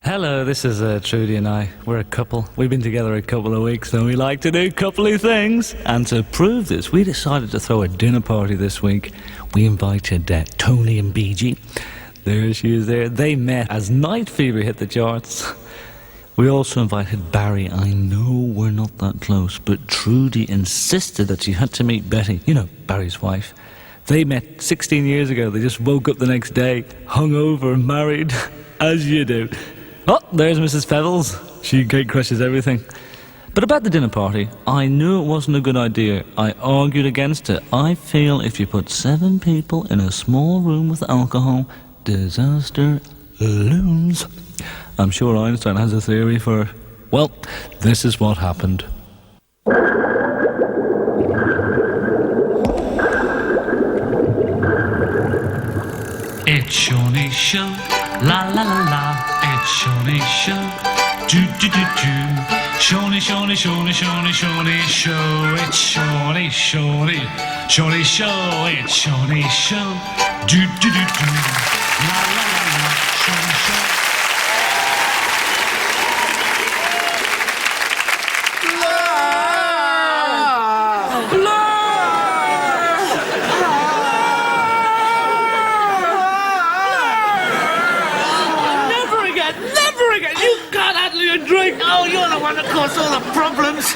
Hello, this is Trudy and I. We're a couple. We've been together a couple of weeks and we like to do coupley things. And to prove this, we decided to throw a dinner party this week. We invited Tony and BG. There she is there. They met as Night Fever hit the charts. We also invited Barry. I know we're not that close, but Trudy insisted that she had to meet Betty. You know, Barry's wife. They met 16 years ago. They just woke up the next day, hungover, married, as you do. Oh, there's Mrs. Pebbles. She gate crushes everything. But about the dinner party, I knew it wasn't a good idea. I argued against it. I feel if you put 7 people in a small room with alcohol, disaster looms. I'm sure Einstein has a theory for... Well, this is what happened. It's Shawnee Show, la la la la. It's Shawnee Show, do do do do. Shawnee, Shawnee, Shawnee, Shawnee, Shawnee Show. It's Shawnee, Shawnee, Shawnee Show. It's Shawnee Show, do do do do. La la la la. Shawnee Show. Drink. Oh, you're the one that caused all the problems.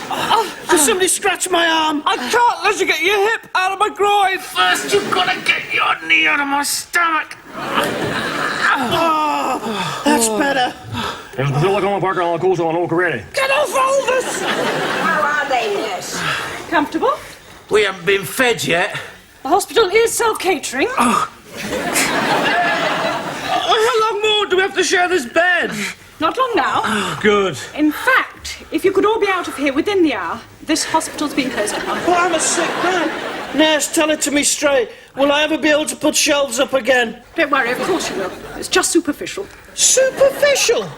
Did somebody scratch my arm? I can't let you get your hip out of my groin. First, you've got to get your knee out of my stomach. Oh, that's better. Get Get off Aldous! How are they, nurse? Comfortable? We haven't been fed yet. The hospital is self-catering. How long more do we have to share this bed? Not long now. Good. In fact, if you could all be out of here within the hour, this hospital's been closed down. Well, I'm a sick man. Nurse, tell it to me straight. Will I ever be able to put shelves up again? Don't worry, of course you will. It's just superficial. Superficial?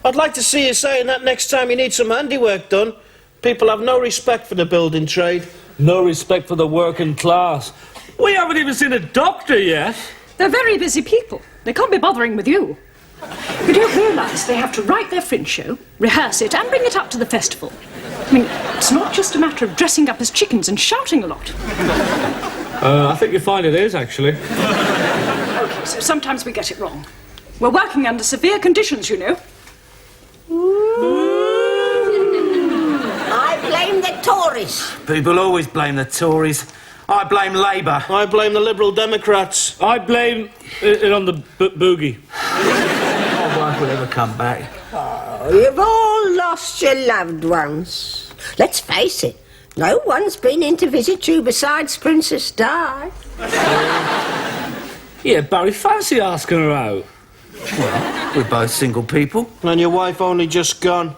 I'd like to see you saying that next time you need some handiwork done. People have no respect for the building trade. No respect for the working class. We haven't even seen a doctor yet. They're very busy people. They can't be bothering with you. You don't realise they have to write their fringe show, rehearse it, and bring it up to the festival. I mean, it's not just a matter of dressing up as chickens and shouting a lot. I think you'll find it is, actually. OK, so sometimes we get it wrong. We're working under severe conditions, you know. I blame the Tories. People always blame the Tories. I blame Labour. I blame the Liberal Democrats. I blame it on the boogie. No one will ever come back. Oh, you've all lost your loved ones. Let's face it, no one's been in to visit you besides Princess Di. Yeah, Barry, fancy asking her out. Well, we're both single people. And your wife only just gone.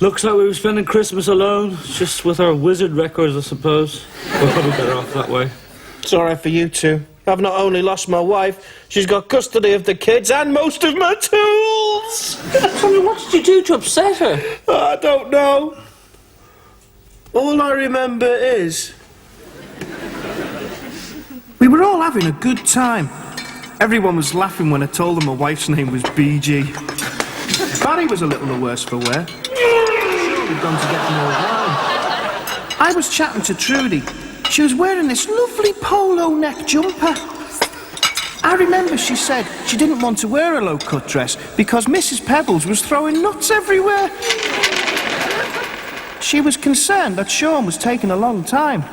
Looks like we were spending Christmas alone, just with our wizard records, I suppose. We're probably better off that way. It's all right for you two. I've not only lost my wife, she's got custody of the kids and most of my tools. Sonny, what did you do to upset her? I don't know. All I remember is... we were all having a good time. Everyone was laughing when I told them my wife's name was BG. Barry was a little the worse for wear. We'd gone to get more wine. I was chatting to Trudy. She was wearing this lovely polo neck jumper. I remember she said she didn't want to wear a low-cut dress because Mrs. Pebbles was throwing nuts everywhere. She was concerned that Sean was taking a long time.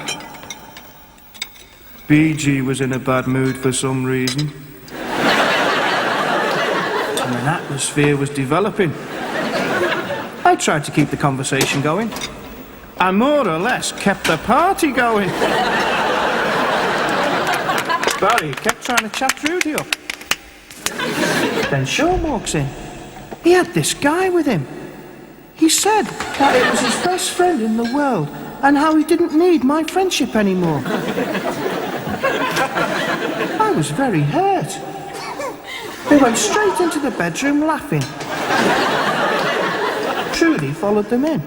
BG was in a bad mood for some reason. And an atmosphere was developing. I tried to keep the conversation going. I more or less kept the party going. Barry kept trying to chat Rudy up. Then Sean walks in. He had this guy with him. He said that it was his best friend in the world and how he didn't need my friendship anymore. I was very hurt. They went straight into the bedroom laughing. Trudy followed them in.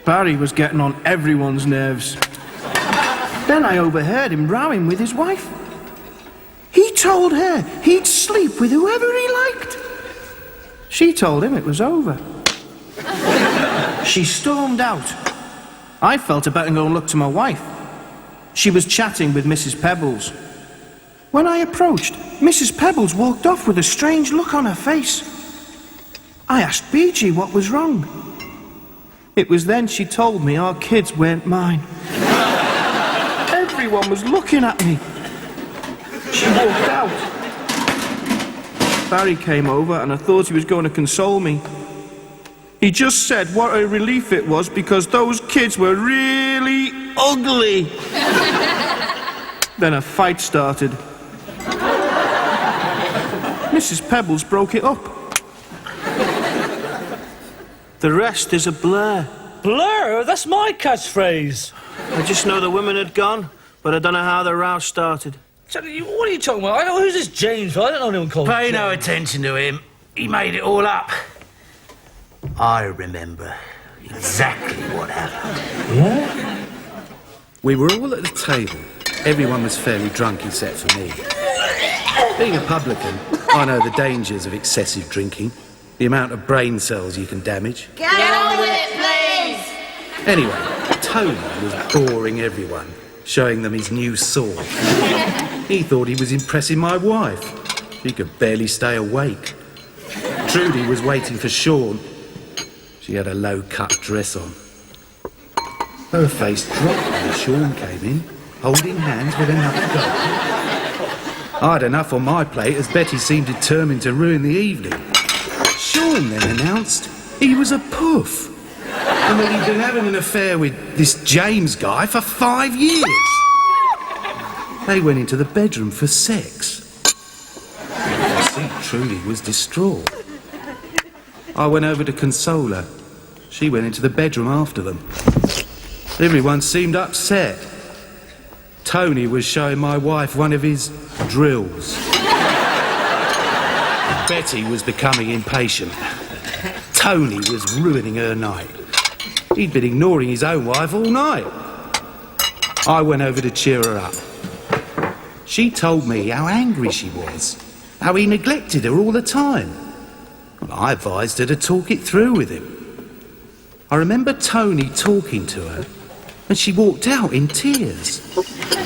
Barry was getting on everyone's nerves. Then I overheard him rowing with his wife. He told her he'd sleep with whoever he liked. She told him it was over. She stormed out. I felt about to go and look to my wife. She was chatting with Mrs. Pebbles. When I approached, Mrs. Pebbles walked off with a strange look on her face. I asked BG what was wrong. It was then she told me our kids weren't mine. Everyone was looking at me. She walked out. Barry came over and I thought he was going to console me. He just said what a relief it was because those kids were really ugly. Then a fight started. Mrs. Pebbles broke it up. The rest is a blur. Blur? That's my catchphrase. I just know the women had gone, but I don't know how the row started. Charlie, what are you talking about? I don't know who's this James. I don't know anyone called Pay James. no attention to him. He made it all up. I remember exactly what happened. Yeah? We were all at the table. Everyone was fairly drunk except for me. Being a publican, I know the dangers of excessive drinking, the amount of brain cells you can damage. Get on with it, please! Anyway, Tony was boring everyone, showing them his new sword. He thought he was impressing my wife. She could barely stay awake. Trudy was waiting for Sean. She had a low-cut dress on. Her face dropped when Sean came in, holding hands with another girl. I had enough on my plate as Betty seemed determined to ruin the evening. Sean then announced he was a puff and that he'd been having an affair with this James guy for 5 years. They went into the bedroom for sex. I see Trudy was distraught. I went over to console her. She went into the bedroom after them. Everyone seemed upset. Tony was showing my wife one of his drills. Betty was becoming impatient. Tony was ruining her night. He'd been ignoring his own wife all night. I went over to cheer her up. She told me how angry she was, how he neglected her all the time. Well, I advised her to talk it through with him. I remember Tony talking to her, and she walked out in tears.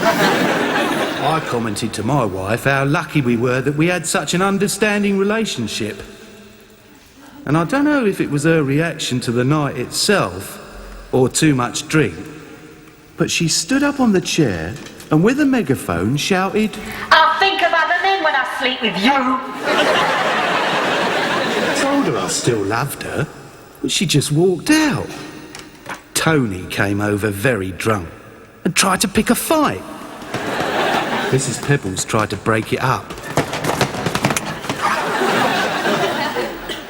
I commented to my wife how lucky we were that we had such an understanding relationship. And I don't know if it was her reaction to the night itself or too much drink, but she stood up on the chair and with a megaphone shouted, I'll think of other men when I sleep with you. I told her I still loved her, but she just walked out. Tony came over very drunk and tried to pick a fight. Mrs. Pebbles tried to break it up.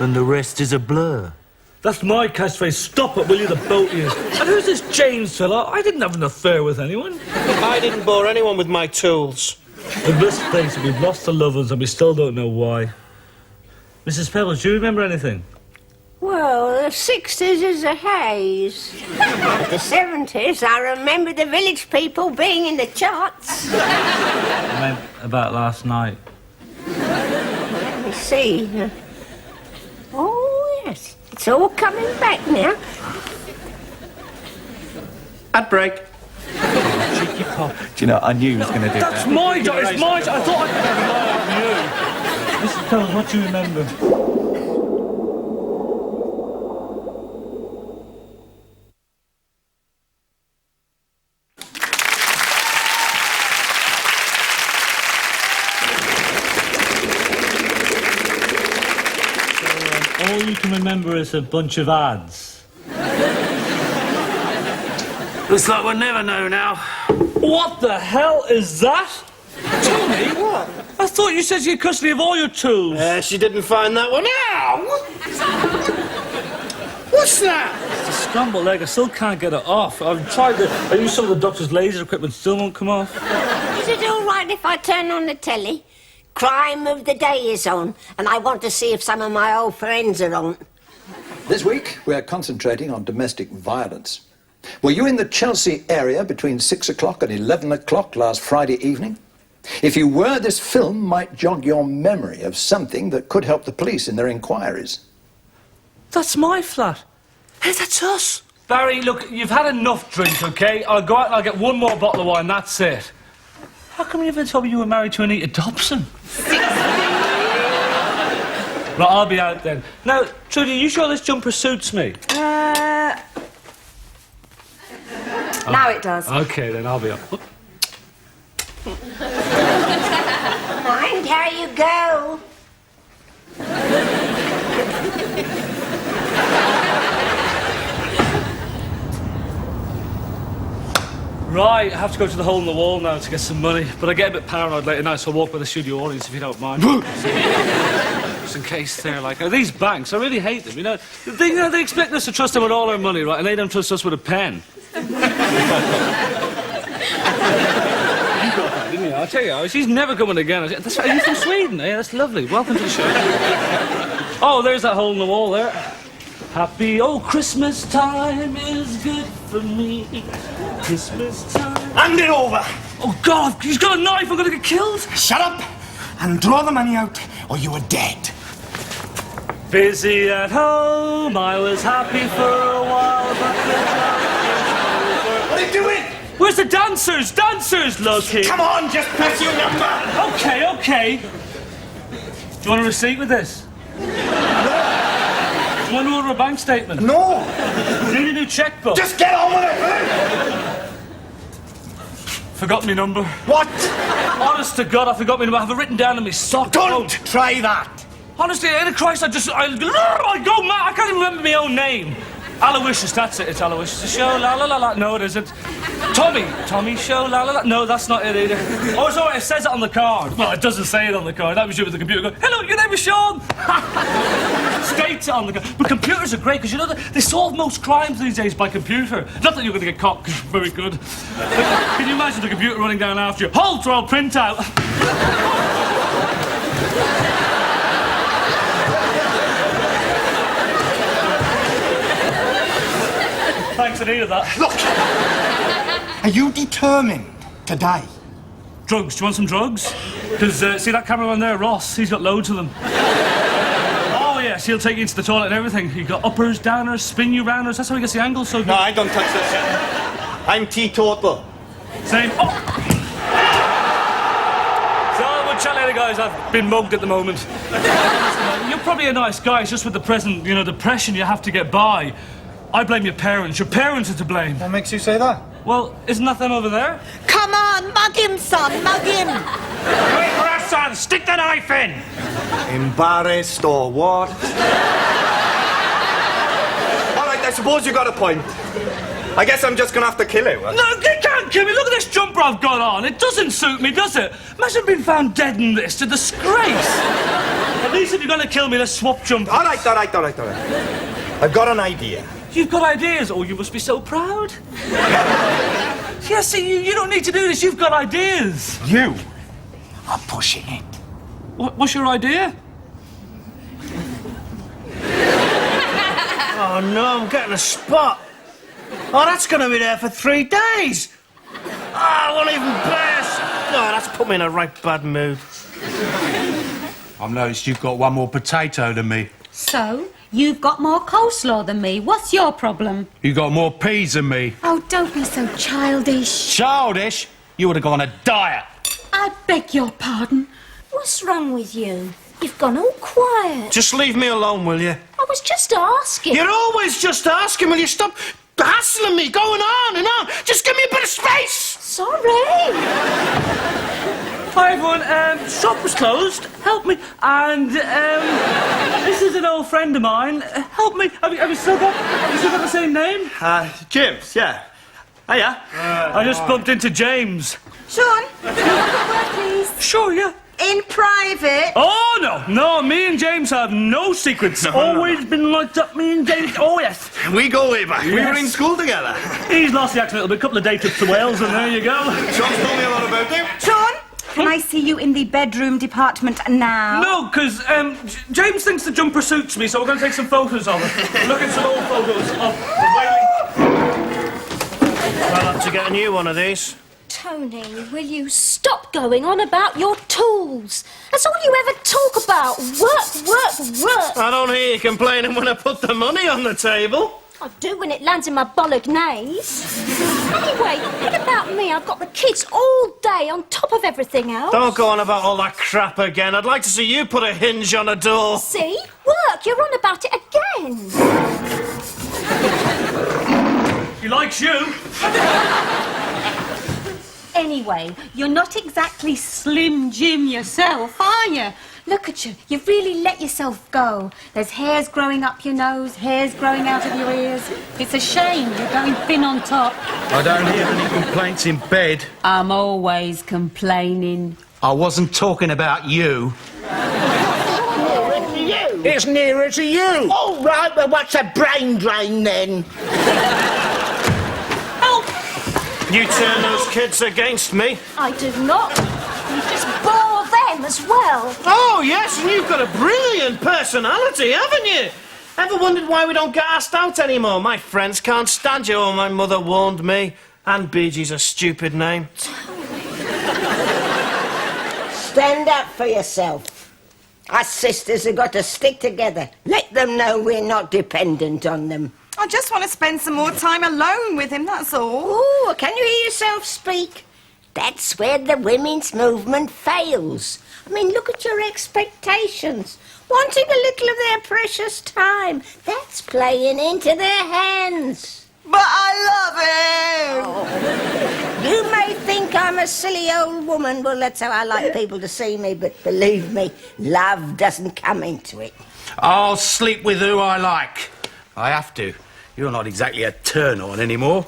And the rest is a blur. That's my catchphrase. Stop it, will you, the boat of you? And who's this James fella? I didn't have an affair with anyone. I didn't bore anyone with my tools. In this place, we've lost the lovers and we still don't know why. Mrs. Pebbles, do you remember anything? Well, the 60s is a haze. But the 70s, I remember the village people being in the charts. I meant about last night. Let me see. Oh, yes. It's all coming back now. Ad break. Cheeky pop. Do you know, I knew he was going to do That's that. my job, it's my job. I thought I could rely on you. Mrs. Pebbles, what do you remember? All you can remember is a bunch of ads. Looks like we'll never know now. What the hell is that? Tony, what? I thought you said you had custody of all your tools. She didn't find that one. Ow! What's that? It's a scrambled egg. I still can't get it off. I've tried to... I used some of the doctor's laser equipment. Still won't come off. Is it all right if I turn on the telly? Crime of the day is on, and I want to see if some of my old friends are on. This week, we're concentrating on domestic violence. Were you in the Chelsea area between 6 o'clock and 11 o'clock last Friday evening? If you were, this film might jog your memory of something that could help the police in their inquiries. That's my flat. Hey, that's us. Barry, look, you've had enough drink, OK? I'll go out and I'll get one more bottle of wine, that's it. How come you never told me you were married to Anita Dobson? 16. Right, I'll be out then. Now, Trudy, you sure this jumper suits me? Now it does. OK, then I'll be up. Mind how you go. Right, I have to go to the hole in the wall now to get some money, but I get a bit paranoid late at night, so I'll walk by the studio audience if you don't mind. Just in case they're like, these banks, I really hate them, you know. They expect us to trust them with all our money, right, and they don't trust us with a pen. You got that, didn't you? I'll tell you, she's never coming again. That's right, are you from Sweden? Yeah, that's lovely. Welcome to the show. Oh, there's that hole in the wall there. Happy old Christmas time is good for me. Christmas time. Hand it over! Oh, God, he's got a knife. I'm going to get killed. Shut up and draw the money out, or you are dead. Busy at home, I was happy for a while, but What are you doing? Where's the dancers? Dancers, look here. Come on, just press your number. Okay. Do you want a receipt with this? Do you want to order a bank statement? No. You need a new checkbook. Just get on with it. Forgot my number. What? Honest to God, I forgot my number. I have it written down in my sock. Don't try that. Honestly, in Christ, I go mad. I can't even remember my own name. Aloysius, that's it. It's Aloysius. Show, la la la la. No, it isn't. Tommy show, la la la. No, that's not it either. Oh, sorry, it says it on the card. Well, it doesn't say it on the card. That was you with the computer going, hello, your name is Sean. States it on the card. But computers are great because, you know, they solve most crimes these days by computer. Not that you're going to get caught because you're very good. But can you imagine the computer running down after you? Halt or I'll print out. Thanks, I needed that. Look, are you determined to die? Drugs. Do you want some drugs? Because, see that cameraman there, Ross? He's got loads of them. Oh, yes, he'll take you into the toilet and everything. He got uppers, downers, spin you rounders. That's how he gets the angle so good. No, I don't touch this. I'm teetotal. Same. Oh! So, we'll chat later, guys. I've been mugged at the moment. You're probably a nice guy. It's just with the present, you know, depression you have to get by. I blame your parents. Your parents are to blame. What makes you say that? Well, isn't that them over there? Come on, mug him, son, mug him. Wait for us, son. Stick the knife in. Embarrassed or what? All right, I suppose you got a point. I guess I'm just gonna have to kill you. Huh? No, you can't kill me. Look at this jumper I've got on. It doesn't suit me, does it? Imagine being found dead in this. It's a disgrace. At least if you're gonna kill me, let's swap jumpers. All right. I've got an idea. You've got ideas? Oh, you must be so proud. Yeah, see, you don't need to do this. You've got ideas. You are pushing it. What's your idea? Oh, no, I'm getting a spot. Oh, that's going to be there for 3 days. Oh, I won't even burst. Oh, that's put me in a right bad mood. I've noticed you've got one more potato than me. So? You've got more coleslaw than me. What's your problem? You got more peas than me. Oh, don't be so childish. Childish? You would have gone on a diet. I beg your pardon. What's wrong with you? You've gone all quiet. Just leave me alone, will you? I was just asking. You're always just asking. Will you stop hassling me, going on and on? Just give me a bit of space. Sorry. Hi, everyone. Shop was closed. Help me. And, this is an old friend of mine. Help me. Have you still got the same name? James, yeah. Hiya. I just bumped into James. Sean, can you have a word, please? Sure, yeah. In private. Oh, no, me and James have no secrets. Always been like that, me and James. Oh, yes. We go way back. Yes. We were in school together. He's lost the accent a little bit. A couple of day trips to Wales, and there you go. Sean's told me a lot about him. Sean, can I see you in the bedroom department now? No, because James thinks the jumper suits me, so we're going to take some photos of it. Look at some old photos of Whaley. I'll have to get a new one of these. Tony, will you stop going on about your tools? That's all you ever talk about. Work, work, work. I don't hear you complaining when I put the money on the table. I do when it lands in my bolognese. Anyway, what about me? I've got the kids all day on top of everything else. Don't go on about all that crap again. I'd like to see you put a hinge on a door. See? Work, you're on about it again. He likes you. Anyway, you're not exactly Slim Jim yourself, are you? Look at you. You've really let yourself go. There's hairs growing up your nose, hairs growing out of your ears. It's a shame you're going thin on top. I don't hear any complaints in bed. I'm always complaining. I wasn't talking about you. It's nearer to you. Oh, right, well, what's a brain drain then? You turn those kids against me. I do not. You just bore them as well. Oh, yes, and you've got a brilliant personality, haven't you? Ever wondered why we don't get asked out anymore? My friends can't stand you. Oh, my mother warned me. And BG's a stupid name. Stand up for yourself. Us sisters have got to stick together. Let them know we're not dependent on them. I just want to spend some more time alone with him, that's all. Oh, can you hear yourself speak? That's where the women's movement fails. I mean, look at your expectations. Wanting a little of their precious time. That's playing into their hands. But I love him! Oh. You may think I'm a silly old woman. Well, that's how I like people to see me. But believe me, love doesn't come into it. I'll sleep with who I like. I have to. You're not exactly a turn-on anymore.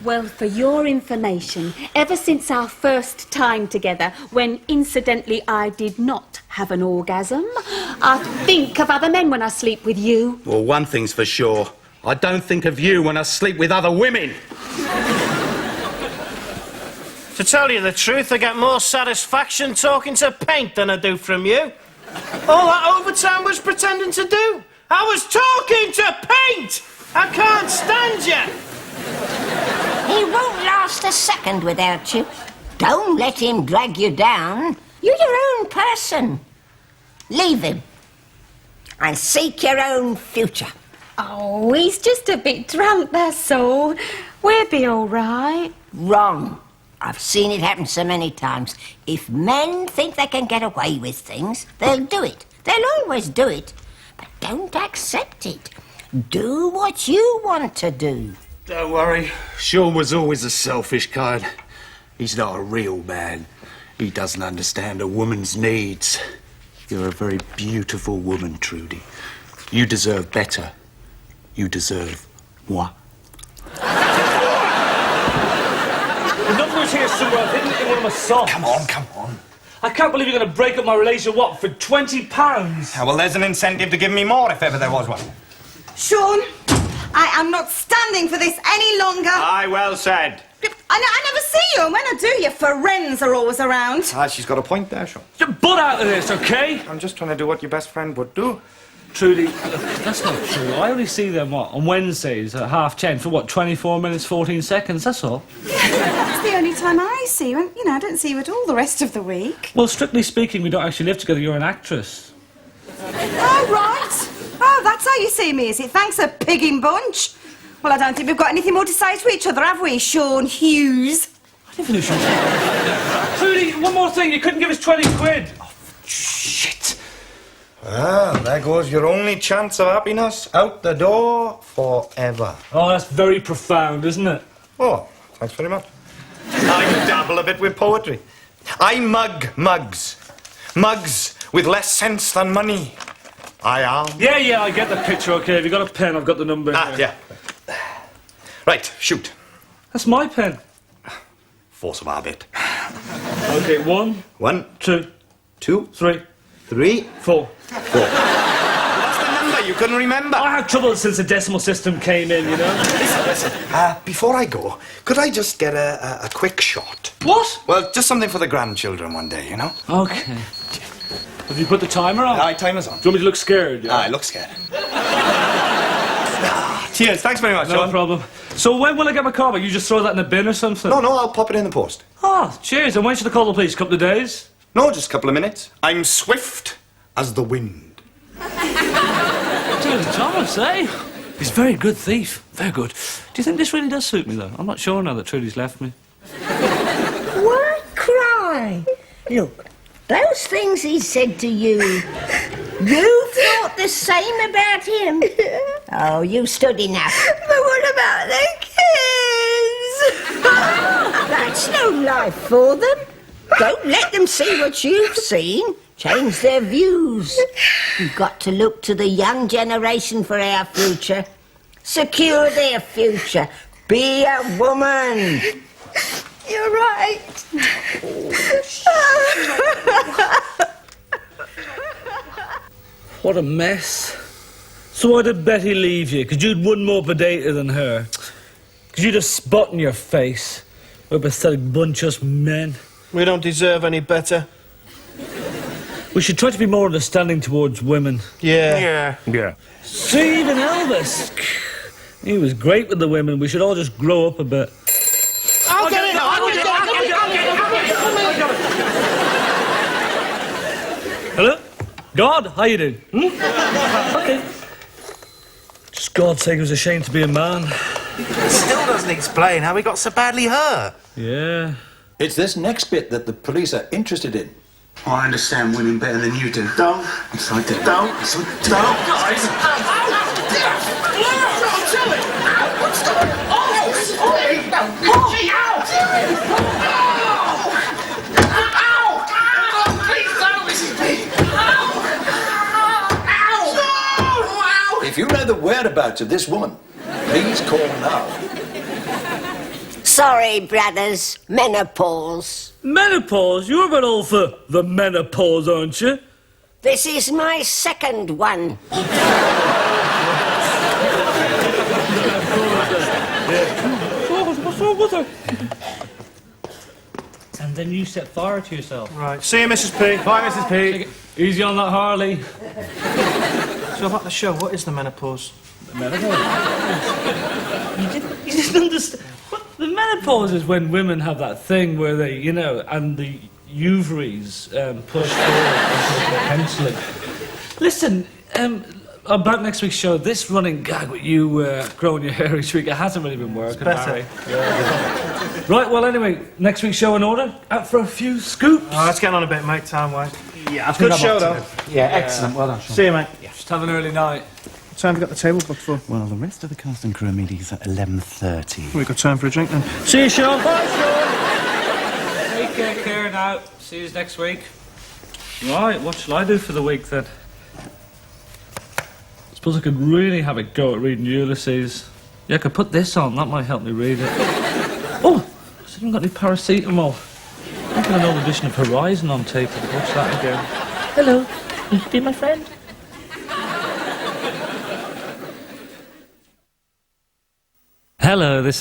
Well, for your information, ever since our first time together, when incidentally I did not have an orgasm, I think of other men when I sleep with you. Well, one thing's for sure. I don't think of you when I sleep with other women. To tell you the truth, I get more satisfaction talking to paint than I do from you. All that overtime was pretending to do. I was talking to paint! I can't stand you! He won't last a second without you. Don't let him drag you down. You're your own person. Leave him. And seek your own future. Oh, he's just a bit drunk, that's all. We'll be all right. Wrong. I've seen it happen so many times. If men think they can get away with things, they'll do it. They'll always do it. But don't accept it. Do what you want to do. Don't worry. Sean was always a selfish kind. He's not a real man. He doesn't understand a woman's needs. You're a very beautiful woman, Trudy. You deserve better. You deserve moi. The number's here somewhere. I've hidden it in one of my socks. Come on. I can't believe you're going to break up my relation, what, for £20? Well, there's an incentive to give me more if ever there was one. Sean, I am not standing for this any longer. Aye, well said. I never see you, and when I do, your friends are always around. She's got a point there, Sean. Get your butt out of this, OK? I'm just trying to do what your best friend would do. Trudy, that's not true. I only see them, on Wednesdays at 10:30 for, 24 minutes, 14 seconds, that's all. That's the only time I see you, and, I don't see you at all the rest of the week. Well, strictly speaking, we don't actually live together. You're an actress. Oh, right. Oh, that's how you see me, is it? Thanks a pigging bunch. Well, I don't think we've got anything more to say to each other, have we, Sean Hughes? I didn't finish it. Trudy, one more thing. You couldn't give us 20 quid. Oh, shit. Well, there goes your only chance of happiness out the door forever. Oh, that's very profound, isn't it? Oh, thanks very much. I dabble a bit with poetry. I mug mugs. Mugs with less sense than money. I am. Yeah, I get the picture, OK. Have you got a pen? I've got the number. Yeah. Right, shoot. That's my pen. Force of habit. OK, 1, 2, 3, 4. What's the number? You couldn't remember. I had trouble since the decimal system came in, Listen. Before I go, could I just get a quick shot? What? Well, just something for the grandchildren one day, OK. Have you put the timer on? Aye, timer's on. Do you want me to look scared? Yeah? Aye, look scared. Cheers, thanks very much, No Sean. problem. So when will I get my car back? You just throw that in a bin or something? No, I'll pop it in the post. Oh, cheers. And when should I call the police? A couple of days? No, just a couple of minutes. I'm swift as the wind. Dude, Thomas, eh? He's a very good thief. Very good. Do you think this really does suit me, though? I'm not sure now that Trudy's left me. Why cry? Look, those things he said to you, you thought the same about him. Oh, you stood enough. But what about the kids? That's no life for them. Don't let them see what you've seen. Change their views. We've got to look to the young generation for our future. Secure their future. Be a woman. You're right. What a mess. So why did Betty leave you? Because you'd one more potato than her. Because you'd a spot in your face. We're a pathetic bunch, us men. We don't deserve any better. We should try to be more understanding towards women. Yeah. See, even Elvis. He was great with the women. We should all just grow up a bit. I'll get it! Hello? God, how you doing? Okay. Just God's sake, it was a shame to be a man. It still doesn't explain how he got so badly hurt. Yeah. It's this next bit that the police are interested in. I understand women better than you do. Don't. It's like that. Don't. It's like Don't. If you know the whereabouts of this woman, please call now. Sorry, brothers. Menopause. Menopause? You're a bit old for the menopause, aren't you? This is my second one. What's wrong with her? And then you set fire to yourself. Right. See you, Mrs. P. Bye, Mrs. P. Easy on that Harley. So about the show, what is the menopause? Menopause? You didn't understand. What, the menopause is when women have that thing where they, you know, and the ovaries push forward penciling. Listen, about next week's show, this running gag with you growing your hair each week, it hasn't really been working, Barry. Yeah. Right, well, anyway, next week's show in order. Out for a few scoops. Oh, let's get on a bit, mate, time-wise. Yeah, I think Good I'm show, up to though. it. Yeah, excellent. Well done, Sean. See you, mate. Just have an early night. What time have you got the table booked for? Well, the rest of the cast and crew meetings at 11:30. We've got time for a drink, then. See you, Sean. Bye, Sean. Take care now. See you next week. Right, what shall I do for the week, then? Suppose I could really have a go at reading Ulysses. Yeah, I could put this on. That might help me read it. Oh, I haven't got any paracetamol. I've got an old edition of Horizon on tape. I'll watch that again. Hello. Will you be my friend? Hello, this